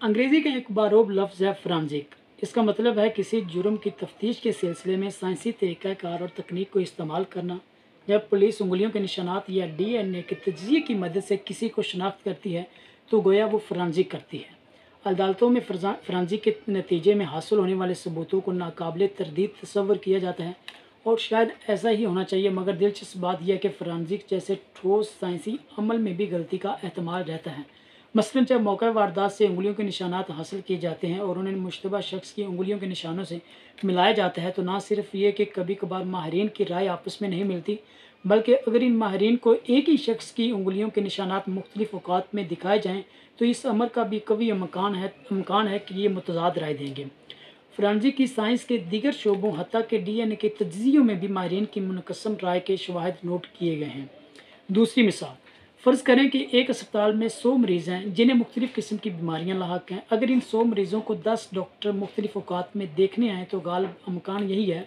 انگریزی کا ایک باروب لفظ ہے فرانزک۔ اس کا مطلب ہے کسی جرم کی تفتیش کے سلسلے میں سائنسی طریقہ کار اور تکنیک کو استعمال کرنا۔ جب پولیس انگلیوں کے نشانات یا ڈی این اے کے تجزیے کی مدد سے کسی کو شناخت کرتی ہے تو گویا وہ فرانزک کرتی ہے۔ عدالتوں میں فرانزک کے نتیجے میں حاصل ہونے والے ثبوتوں کو ناقابل تردید تصور کیا جاتا ہے، اور شاید ایسا ہی ہونا چاہیے، مگر دلچسپ بات یہ ہے کہ فرانزک جیسے ٹھوس سائنسی عمل میں بھی غلطی کا احتمال رہتا ہے۔ مثلاً جب موقع واردات سے انگلیوں کے نشانات حاصل کیے جاتے ہیں اور انہیں مشتبہ شخص کی انگلیوں کے نشانوں سے ملایا جاتا ہے، تو نہ صرف یہ کہ کبھی کبھار ماہرین کی رائے آپس میں نہیں ملتی، بلکہ اگر ان ماہرین کو ایک ہی شخص کی انگلیوں کے نشانات مختلف اوقات میں دکھائے جائیں تو اس امر کا بھی قوی امکان ہے کہ یہ متضاد رائے دیں گے۔ فرانزک کی سائنس کے دیگر شعبوں حتیٰ کہ ڈی این اے کے تجزیوں میں بھی ماہرین کی منقسم رائے کے شواہد نوٹ کیے گئے ہیں۔ دوسری مثال، فرض کریں کہ ایک اسپتال میں 100 مریض ہیں جنہیں مختلف قسم کی بیماریاں لاحق ہیں۔ اگر ان 100 مریضوں کو 10 ڈاکٹر مختلف اوقات میں دیکھنے آئیں تو غالب امکان یہی ہے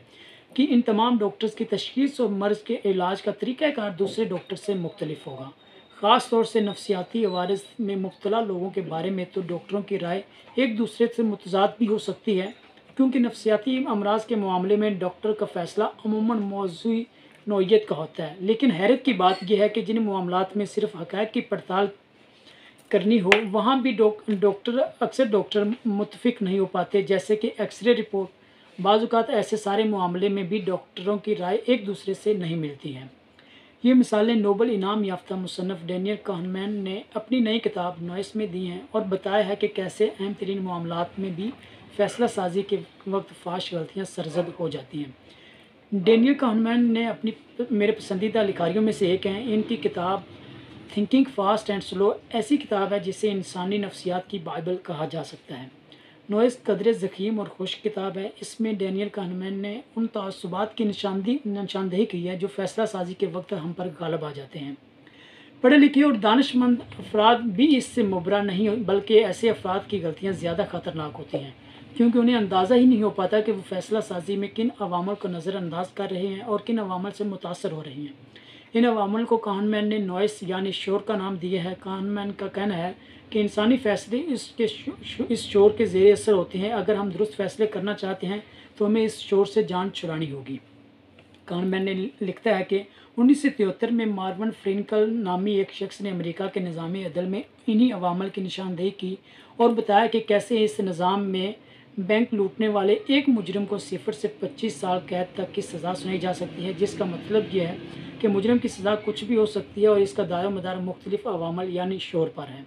کہ ان تمام ڈاکٹرز کی تشخیص اور مرض کے علاج کا طریقہ کار دوسرے ڈاکٹر سے مختلف ہوگا۔ خاص طور سے نفسیاتی عوارض میں مبتلا لوگوں کے بارے میں تو ڈاکٹروں کی رائے ایک دوسرے سے متضاد بھی ہو سکتی ہے، کیونکہ نفسیاتی امراض کے معاملے میں ڈاکٹر کا فیصلہ عموماً موضوعی نوعیت کا ہوتا ہے۔ لیکن حیرت کی بات یہ ہے کہ جن معاملات میں صرف حقائق کی پڑتال کرنی ہو وہاں بھی اکثر ڈاکٹر متفق نہیں ہو پاتے، جیسے کہ ایکس رے رپورٹ۔ بعض اوقات ایسے سارے معاملے میں بھی ڈاکٹروں کی رائے ایک دوسرے سے نہیں ملتی ہیں۔ یہ مثالیں نوبل انعام یافتہ مصنف ڈینیل کہنمین نے اپنی نئی کتاب نوئس میں دی ہیں اور بتایا ہے کہ کیسے اہم ترین معاملات میں بھی فیصلہ سازی کے وقت فحش غلطیاں سرزد ہو جاتی ہیں۔ ڈینیل کہنمین نے میرے پسندیدہ لکھاریوں میں سے ایک ہیں۔ ان کی کتاب تھنکنگ فاسٹ اینڈ سلو ایسی کتاب ہے جسے انسانی نفسیات کی بائبل کہا جا سکتا ہے۔ نوئس قدرے ضخیم اور خشک کتاب ہے۔ اس میں ڈینیل کہنمین نے ان تعصبات کی نشاندہی کی ہے جو فیصلہ سازی کے وقت ہم پر غالب آ جاتے ہیں۔ پڑھے لکھے اور دانش مند افراد بھی اس سے مبرا نہیں، بلکہ ایسے افراد کی غلطیاں زیادہ خطرناک ہوتی ہیں، کیونکہ انہیں اندازہ ہی نہیں ہو پاتا کہ وہ فیصلہ سازی میں کن عوامل کو نظر انداز کر رہے ہیں اور کن عوامل سے متاثر ہو رہے ہیں۔ ان عوامل کو کہنمین نے نوئس یعنی شور کا نام دیا ہے۔ کہنمین کا کہنا ہے کہ انسانی فیصلے اس شور کے زیر اثر ہوتے ہیں۔ اگر ہم درست فیصلے کرنا چاہتے ہیں تو ہمیں اس شور سے جان چھڑانی ہوگی۔ کہنمین نے لکھتا ہے کہ 1973 میں مارون فرینکل نامی ایک شخص نے امریکہ کے نظام عدل میں انہی عوامل کی نشاندہی کی اور بتایا کہ کیسے اس نظام میں بینک لوٹنے والے ایک مجرم کو 0 سے 25 سال قید تک کی سزا سنائی جا سکتی ہے، جس کا مطلب یہ ہے کہ مجرم کی سزا کچھ بھی ہو سکتی ہے اور اس کا دار و مدار مختلف عوامل یعنی شور پر ہے،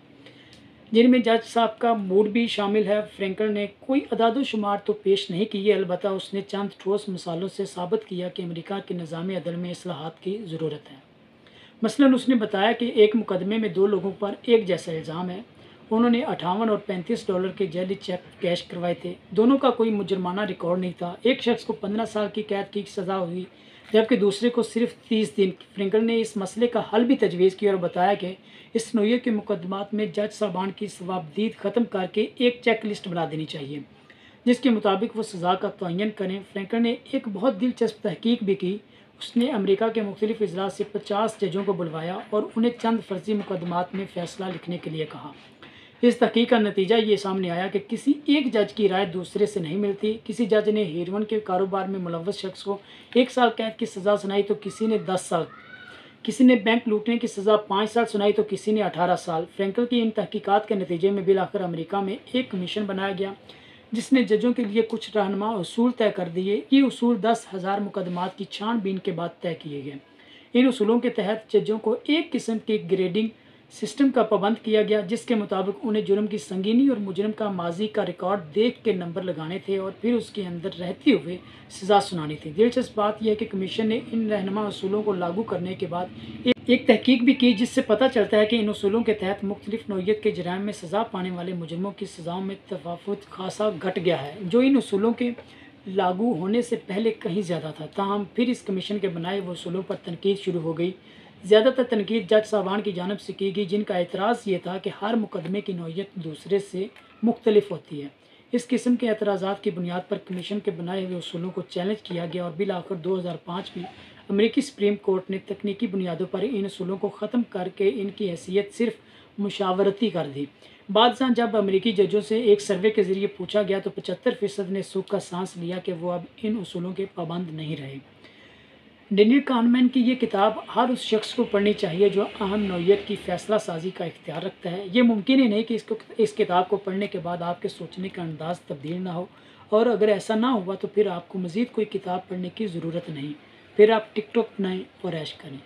جن میں جج صاحب کا موڈ بھی شامل ہے۔ فرینکل نے کوئی اعداد و شمار تو پیش نہیں کیے، البتہ اس نے چند ٹھوس مثالوں سے ثابت کیا کہ امریکہ کے نظام عدل میں اصلاحات کی ضرورت ہے۔ مثلاً اس نے بتایا کہ ایک مقدمے میں 2 لوگوں پر ایک جیسا الزام ہے۔ انہوں نے $58 اور $35 کے جعلی چیک کیش کروائے تھے۔ دونوں کا کوئی مجرمانہ ریکارڈ نہیں تھا۔ ایک شخص کو 15 سال کی قید کی سزا ہوئی جبکہ دوسرے کو صرف 30 دن۔ فرینکل نے اس مسئلے کا حل بھی تجویز کیا اور بتایا کہ اس نوعیت کے مقدمات میں جج صاحبان کی ثوابدید ختم کر کے ایک چیک لسٹ بنا دینی چاہیے جس کے مطابق وہ سزا کا تعین کریں۔ فرینکل نے ایک بہت دلچسپ تحقیق بھی کی۔ اس نے امریکہ کے مختلف اضلاع سے 50 ججوں کو بلوایا اور انہیں چند فرضی مقدمات میں فیصلہ لکھنے کے لیے کہا۔ اس تحقیق کا نتیجہ یہ سامنے آیا کہ کسی ایک جج کی رائے دوسرے سے نہیں ملتی۔ کسی جج نے ہیروئن کے کاروبار میں ملوث شخص کو 1 سال قید کی سزا سنائی تو کسی نے 10 سال، کسی نے بینک لوٹنے کی سزا 5 سال سنائی تو کسی نے 18 سال۔ فرینکل کی ان تحقیقات کے نتیجے میں بالآخر امریکہ میں ایک کمیشن بنایا گیا جس نے ججوں کے لیے کچھ رہنما اصول طے کر دیے۔ یہ اصول 10,000 مقدمات کی چھان بین کے بعد طے کیے گئے۔ ان اصولوں کے تحت ججوں کو ایک قسم کے گریڈنگ سسٹم کا پابند کیا گیا جس کے مطابق انہیں جرم کی سنگینی اور مجرم کا ماضی کا ریکارڈ دیکھ کے نمبر لگانے تھے اور پھر اس کے اندر رہتے ہوئے سزا سنانی تھی۔ دلچسپ بات یہ ہے کہ کمیشن نے ان رہنما اصولوں کو لاگو کرنے کے بعد ایک تحقیق بھی کی جس سے پتہ چلتا ہے کہ ان اصولوں کے تحت مختلف نوعیت کے جرائم میں سزا پانے والے مجرموں کی سزاؤں میں تفاوت خاصا گھٹ گیا ہے، جو ان اصولوں کے لاگو ہونے سے پہلے کہیں زیادہ تھا۔ تاہم پھر اس کمیشن کے بنائے ہوئے اصولوں پر تنقید شروع ہو گئی۔ زیادہ تر تنقید جج صاحبان کی جانب سے کی گئی جن کا اعتراض یہ تھا کہ ہر مقدمے کی نوعیت دوسرے سے مختلف ہوتی ہے۔ اس قسم کے اعتراضات کی بنیاد پر کمیشن کے بنائے ہوئے اصولوں کو چیلنج کیا گیا اور بالآخر 2005 میں امریکی سپریم کورٹ نے تکنیکی بنیادوں پر ان اصولوں کو ختم کر کے ان کی حیثیت صرف مشاورتی کر دی۔ بعد ازاں جب امریکی ججوں سے ایک سروے کے ذریعے پوچھا گیا تو 75% نے سکھ کا سانس لیا کہ وہ اب ان اصولوں کے پابند نہیں رہے۔ ڈینیل کانمین کی یہ کتاب ہر اس شخص کو پڑھنی چاہیے جو اہم نوعیت کی فیصلہ سازی کا اختیار رکھتا ہے۔ یہ ممکن ہی نہیں کہ اس کتاب کو پڑھنے کے بعد آپ کے سوچنے کا انداز تبدیل نہ ہو، اور اگر ایسا نہ ہوا تو پھر آپ کو مزید کوئی کتاب پڑھنے کی ضرورت نہیں، پھر آپ ٹک ٹاک بنائیں اور عیش کریں۔